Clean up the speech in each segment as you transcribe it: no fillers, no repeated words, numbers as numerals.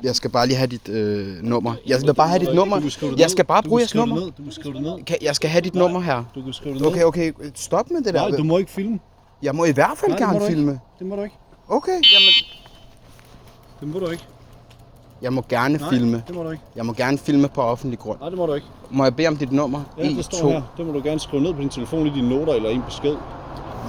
Jeg skal bare lige have dit nummer. Jeg vil bare have dit nummer. Jeg skal bare bruge jeres nummer. Du kan skrive det ned. Jeg skal have dit nummer her. Du kan skrive det ned. Okay, stop med det der. Nej, du må ikke filme. Jeg må i hvert fald gerne filme. Det må du ikke. Okay, jamen. Det må du ikke. Jeg må gerne filme. Det må du ikke. Jeg må gerne filme på offentlig grund. Nej, det må du ikke. Må jeg bede om dit nummer? Ja, det står her. Det må du gerne skrive ned på din telefon i dine noter eller i en besked.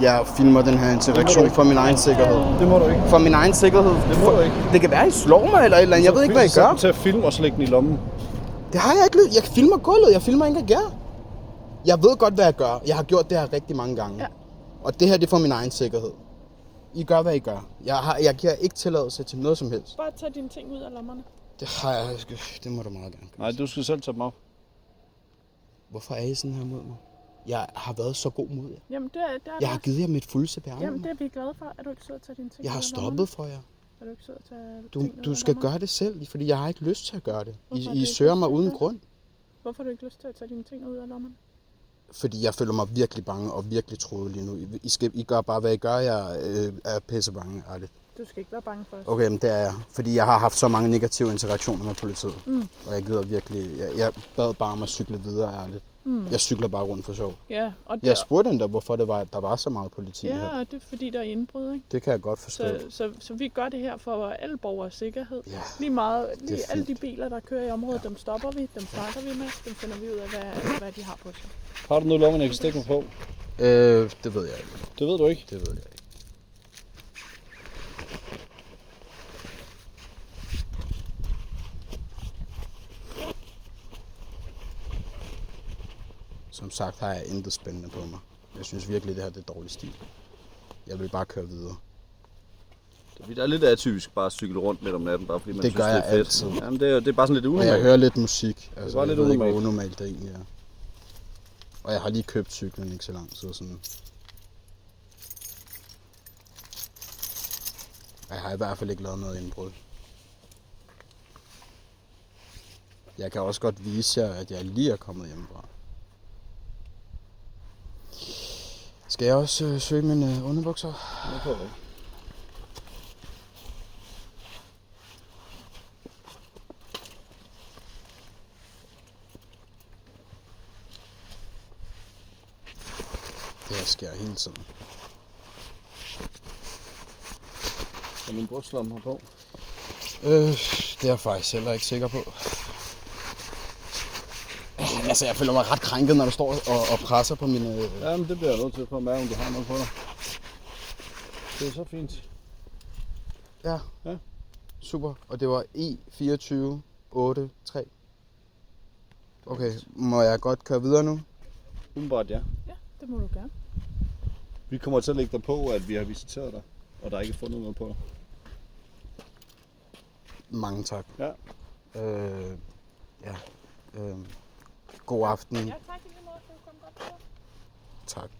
Jeg filmer den her interaktion for min egen sikkerhed. Det må du ikke. For min egen sikkerhed. Det må du ikke. Det kan være, I slår mig eller et eller andet. Jeg ved ikke, hvad I gør. Så til at filme og slække den i lommen. Det har jeg ikke lyst. Jeg filmer gulvet. Jeg filmer ikke jer. Jeg ved godt, hvad jeg gør. Jeg har gjort det her rigtig mange gange. Ja. Og det her, det er for min egen sikkerhed. I gør, hvad I gør. Jeg giver ikke tilladelse til noget som helst. Bare tag dine ting ud af lommerne. Det må du meget gerne gøre. Nej, du skal selv tage dem op. Hvorfor er I sådan her mod mig? Jeg har været så god mod jer. Jamen, det er jeg har givet jer mit fulde CPR. Jamen, det er vi glade for. Er du ikke sød at tage dine ting Jeg har stoppet for jer. Er du ikke sød at tage Du skal gøre det selv, fordi jeg har ikke lyst til at gøre det. I søger mig uden grund. Hvorfor har du ikke lyst til at tage dine ting ud af lommerne? Fordi jeg føler mig virkelig bange og virkelig truet lige nu. I gør bare, hvad I gør. Jeg er pisse bange, ærligt. Du skal ikke være bange for os. Okay, men det er jeg. Fordi jeg har haft så mange negative interaktioner med politiet. Og jeg gider virkelig... Jeg bad bare om at cykle videre, ærligt. Jeg cykler bare rundt for sjov. Ja, og jeg spurgte endda, hvorfor der var så meget politi her. Ja, det er fordi, der er indbrud, ikke? Det kan jeg godt forstå. Så vi gør det her for alle borgers sikkerhed. Ja, lige alle de biler, der kører i området, dem stopper vi, dem snakker vi med, dem finder vi ud af, hvad de har på sig. Har du noget lommen, jeg kan stikke mig på? Det ved jeg ikke. Det ved du ikke? Det ved jeg ikke. Som sagt har jeg intet spændende på mig. Jeg synes virkelig, det her det er dårlig stil. Jeg vil bare køre videre. Det er lidt atypisk bare at cykle rundt midt om natten, bare fordi man det synes, det er fedt. Altid. Jamen, det er bare sådan lidt unormalt. Og jeg hører lidt musik. Altså, det er bare lidt unormalt. Jeg ved ikke, hvor unormalt det egentlig er. Og jeg har lige købt cyklen ikke så lang tid sådan. Jeg har i hvert fald ikke lavet noget indbrud. Jeg kan også godt vise jer, at jeg lige er kommet hjemmefra. Skal jeg også søge mine underbukser? Det kan jeg ikke. Det her sker hele tiden. Er min brystlomme her på? Det er jeg faktisk heller ikke sikker på. Altså, jeg føler mig ret krænket, når du står og presser på mine... Jamen, det bliver jeg nødt til at mærke, om du har noget på dig. Det er så fint. Ja. Super. Og det var E248-3. Okay, må jeg godt køre videre nu? Umiddelbart, ja. Ja, det må du gerne. Vi kommer til at lægge dig på, at vi har visiteret dig, og der er ikke fundet noget på dig. Mange tak. Ja. God aften. Ja, tak. Tak.